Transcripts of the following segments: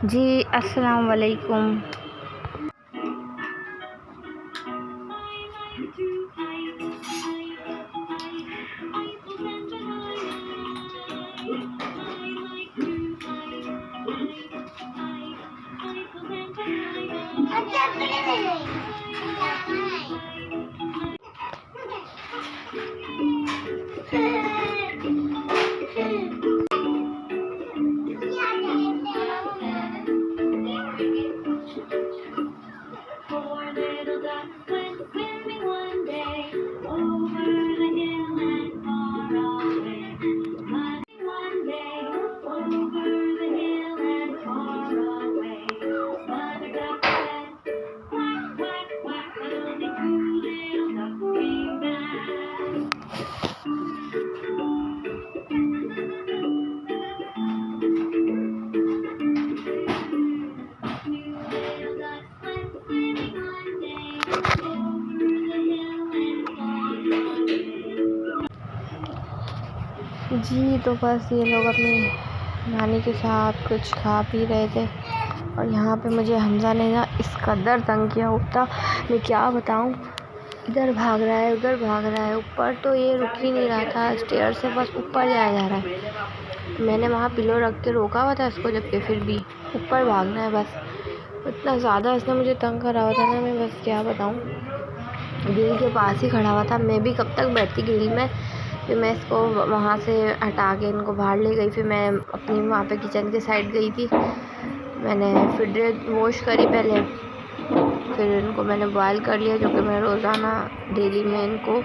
जी अस्सलाम वालेकुम। जी तो बस ये लोग अपनी नानी के साथ कुछ खा पी रहे थे और यहाँ पे मुझे हमज़ा ने ना इस कदर तंग किया होता, मैं क्या बताऊँ। इधर भाग रहा है उधर भाग रहा है, ऊपर तो ये रुक ही नहीं रहा था, स्टेयर से बस ऊपर जाया जा रहा है। मैंने वहाँ पिलो रख के रोका हुआ था इसको, जबकि फिर भी ऊपर भागना है बस। इतना ज़्यादा इसने मुझे तंग करा हुआ था ना, मैं बस क्या बताऊँ। ग्रिल के पास ही खड़ा हुआ था, मैं भी कब तक बैठती ग्रिल में। फिर मैं इसको वहाँ से हटा के इनको बाहर ले गई। फिर मैं अपनी वहाँ पे किचन के साइड गई थी, मैंने फिर ड्रेस वॉश करी पहले, फिर इनको मैंने बॉयल कर लिया, जो कि मैं रोज़ाना डेली में इनको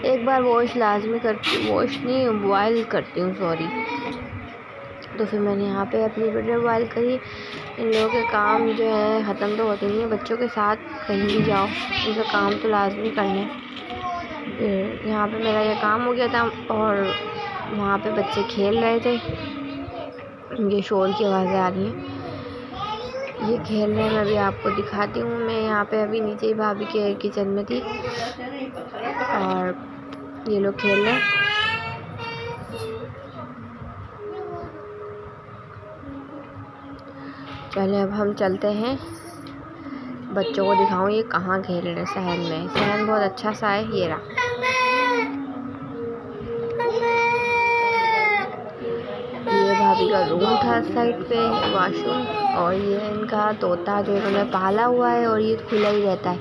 एक बार वॉश लाजमी करती, वॉश नहीं बॉयल करती हूँ, सॉरी। तो फिर मैंने यहाँ पे अपनी वीडियो बॉयल करी। इन लोगों के काम जो है ख़त्म तो होते नहीं है, बच्चों के साथ कहीं भी जाओ इनका काम तो लाजमी करने। फिर यहाँ पे मेरा ये काम हो गया था और वहाँ पे बच्चे खेल रहे थे, ये शोर की आवाज़ें आ रही हैं, ये खेल रहे हैं। मैं अभी आपको दिखाती हूँ। मैं यहाँ पे अभी नीचे ही भाभी के किचन में थी और ये लोग खेल रहे हैं। चले अब हम चलते हैं, बच्चों को दिखाऊँ ये कहाँ खेल रहे हैं। सहन में, सहन बहुत अच्छा सा है, ये रहा। ये भाभी का रूम था साइड पे, वॉशरूम, और ये इनका तोता जो इन्होंने पाला हुआ है और ये खुला ही रहता है।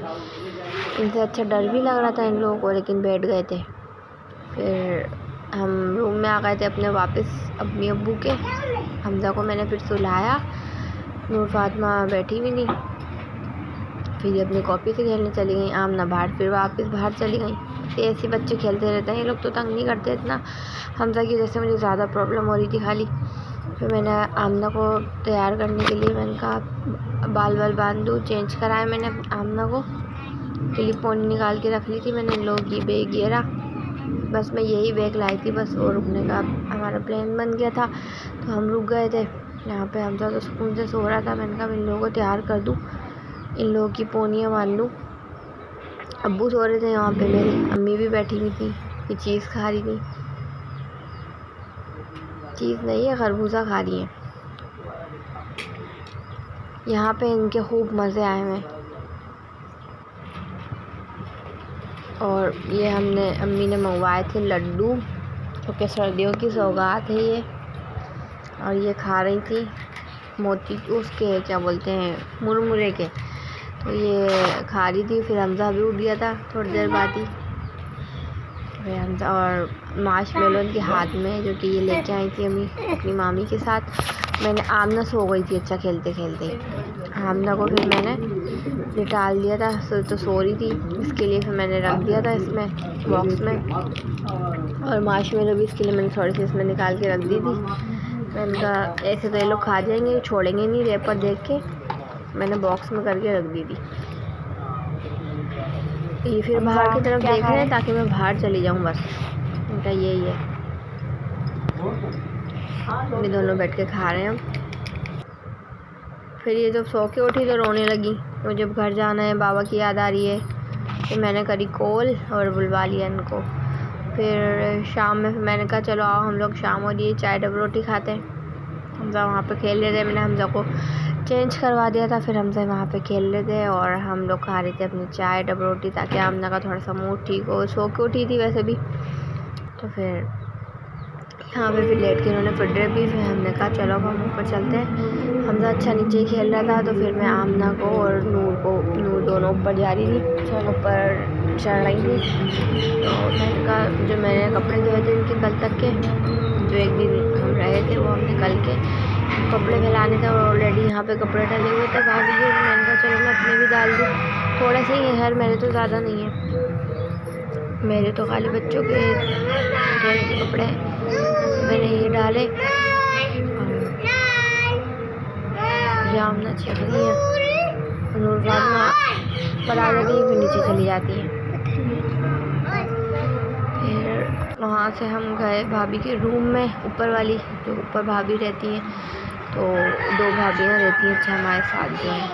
इनसे अच्छा डर भी लग रहा था इन लोगों को, लेकिन बैठ गए थे। फिर हम रूम में आ गए थे अपने वापस अपनी अब्बू के। हमज़ा को मैंने फिर सुलाया, नूर फातिमा बैठी भी नहीं। फिर ये अपनी कॉपी से खेलने चली गई, आमना बाहर, फिर वापस बाहर चली गई। ऐसे बच्चे खेलते रहते हैं, ये लोग तो तंग नहीं करते इतना। हमज़ा की वजह से मुझे ज़्यादा प्रॉब्लम हो रही थी खाली। फिर मैंने आमना को तैयार करने के लिए मैंने कहा बाल बांध दूँ, चेंज कराया मैंने आमना को, क्लिप पोनी निकाल के रख ली थी मैंने। इन लोग ये बैग ये रहा, बस मैं यही बैग लाई थी बस, और रुकने का हमारा प्लान बन गया था तो हम रुक गए थे। यहाँ पे हमज़ा तो सुकून से सो रहा था, मैंने कहा इन लोगों को तैयार कर दूँ, इन लोगों की पोनियाँ बांध दूँ। अब्बू सो रहे थे यहाँ पे, मेरी अम्मी भी बैठी हुई थी, ये चीज़ खा रही थी, चीज़ नहीं है खरबूजा खा रही हैं। यहाँ पे इनके खूब मज़े आए हुए। और ये हमने अम्मी ने मंगवाए थे लड्डू, क्योंकि सर्दियों की सौगात है ये। और ये खा रही थी मोती उसके क्या बोलते हैं, मुरमुरे के, तो ये खा रही थी। फिर हमज़ा भी उठ गया था थोड़ी देर बाद ही। फिर हमज़ा और मार्शमेलो के हाथ में, जो कि ये लेके आई थी अम्मी अपनी मामी के साथ। मैंने आमना सो गई थी अच्छा खेलते खेलते, आमना को फिर मैंने निकाल दिया था, तो सो रही थी, इसके लिए फिर मैंने रख दिया था इसमें बॉक्स में। और मार्शमेलो भी इसके लिए मैंने थोड़ी सी इसमें निकाल के रख दी थी। मैंने कहा ऐसे तो ये लोग खा जाएंगे, छोड़ेंगे नहीं, रैपर देख के मैंने बॉक्स में करके रख दी थी। ये फिर बाहर की तरफ देख रहे हैं ताकि मैं बाहर चली जाऊँ, बस उनका यही है। ये दोनों बैठ के खा रहे हैं। फिर ये जब सो के उठी तो रोने लगी, तो जब घर जाना है, बाबा की याद आ रही है। फिर मैंने करी कॉल और बुलवा लिया इनको। फिर शाम में फिर मैंने कहा चलो आओ हम लोग, शाम हो रही है, चाय डब रोटी खाते हैं। हमज़ा वहाँ पे खेल रहे थे, मैंने हमज़ा को चेंज करवा दिया था। फिर हमसे वहाँ पे खेल रहे थे और हम लोग खा रहे थे अपनी चाय डब रोटी, ताकि आमना का थोड़ा सा मूड ठीक हो। सो के उठी थी वैसे भी, तो फिर यहाँ पे फिर लेट के उन्होंने फिर भी। फिर हमने कहा चलो अब हम ऊपर चलते हैं। हमजा अच्छा नीचे ही खेल रहा था, तो फिर मैं आमना को और नूर दोनों ऊपर जा रही थी, तो हम ऊपर चढ़ रही थी। तो मैंने कहा जो मैंने कपड़े धोए थे इनके कल तक के, जो एक दिन हम रहे थे, वो हमने कल के कपड़े फैलाने थे और ऑलरेडी यहाँ पे कपड़े डले हुए थे भाभी के। मैंने कहा चलो मैं अपने भी डाल दूँ, थोड़े से ही है खैर, मेरे तो ज़्यादा नहीं है, मेरे तो खाली बच्चों के थोड़े से कपड़े मैंने ये डाले। जामना चल रही है, नूर फातिमा पढ़ा जाती है, फिर नीचे चली जाती है। फिर वहाँ से हम गए भाभी के रूम में, ऊपर वाली जो ऊपर भाभी रहती हैं, तो 2 भाभियाँ रहती हैं अच्छा हमारे साथ जो है।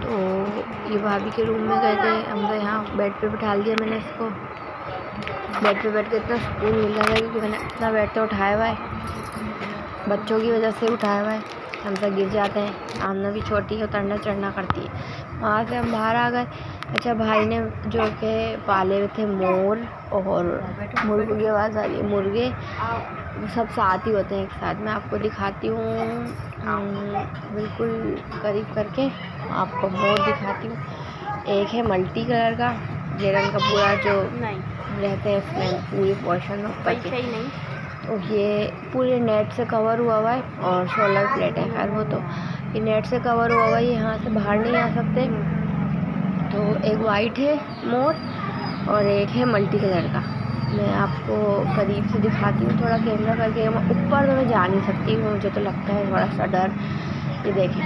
तो ये भाभी के रूम में गए थे हम, तो यहाँ बेड पे बिठा दिया मैंने इसको। बेड पे बैठ के इतना सुकून मिल रहा है, क्योंकि मैंने इतना बेड तो उठाया हुआ है, बच्चों की वजह से उठाया हुआ है, हम सब गिर जाते हैं। आमना भी छोटी है, उतरना चढ़ना करती है। वहाँ से हम बाहर आ गए। अच्छा भाई ने जो कि पाले हुए थे मोर और मुर्गों की आवाज़ आ रही है, मुर्गे वो सब साथ ही होते हैं एक साथ। मैं आपको दिखाती हूँ बिल्कुल करीब करके, आपको मोर दिखाती हूँ। एक है मल्टी कलर का, ये रंग का पूरा जो रहते हैं इसमें पूरी पोर्शन ऊपर के, तो ये पूरे नेट से कवर हुआ हुआ है और सोलर प्लेट है खैर वो, तो ये नेट से कवर हुआ हुआ है, यहाँ से बाहर नहीं आ सकते। तो एक वाइट है मोर और एक है मल्टी कलर का। मैं आपको करीब से दिखाती हूँ थोड़ा कैमरा करके, ऊपर तो मैं जा नहीं सकती, मुझे तो लगता है थोड़ा सा डर। ये देखें,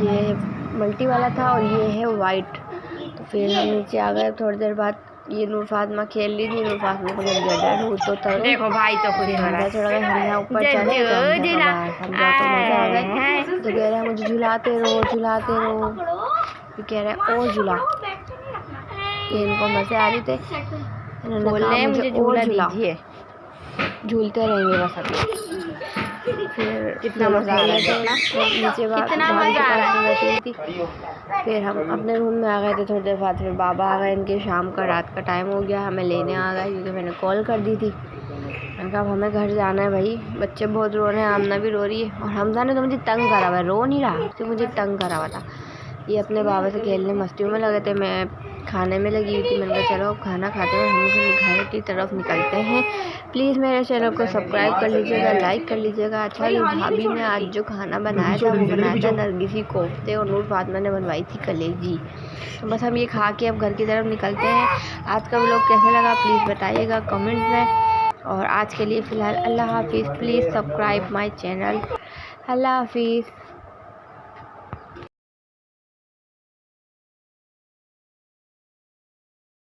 ये मल्टी वाला था और ये है वाइट। तो फिर हम नीचे आ गए। थोड़ी देर बाद ये नूर फातिमा खेल रही थी, नूर फातिमा को लग गया डर, तो देखो भाई तो खुद थोड़ा गए हम यहाँ ऊपर चढ़े, तो मज़ा आ गया। तो कह रहा है मुझे झुलाते रहो झुलाते रहो, फिर कह रहा है और झुला। ये इनको मज़े आ रहे थे, इन्होंने कहा मुझे और झुला, झूलते रहेंगे बस अभी। फिर कितना मज़ा आ रहा है, नीचे कितना मज़ा आ रहा थी। फिर हम अपने रूम में आ गए थे। थोड़ी देर बाद फिर बाबा आ गए, इनके शाम का रात का टाइम हो गया, हमें लेने आ गए, क्योंकि मैंने कॉल कर दी थी। मैंने कहा अब हमें घर जाना है भाई, बच्चे बहुत रो रहे हैं, आमना भी रो रही है, और हमजा ने तो मुझे तंग करा हुआ है, रो नहीं रहा तो मुझे तंग करा हुआ था। ये अपने बाबा से खेलने मस्तियों में लगे थे, मैं खाने में लगी हुई थी। मैंने कहा चलो खाना खाते हैं, हम घर की तरफ निकलते हैं। प्लीज़ मेरे चैनल को सब्सक्राइब कर लीजिएगा, लाइक कर लीजिएगा। अच्छा ये भाभी ने आज जो खाना बनाया था वो बनाया था नरगिसी कोफ्ते, और नूर फातिमा ने बनवाई थी कलेजी। तो बस हम ये खा के अब घर की तरफ निकलते हैं। आज का व्लॉग कैसा लगा प्लीज़ बताइएगा कमेंट में। और आज के लिए फ़िलहाल अल्लाह हाफिज़। Please subscribe my channel. Allah हाफिज़।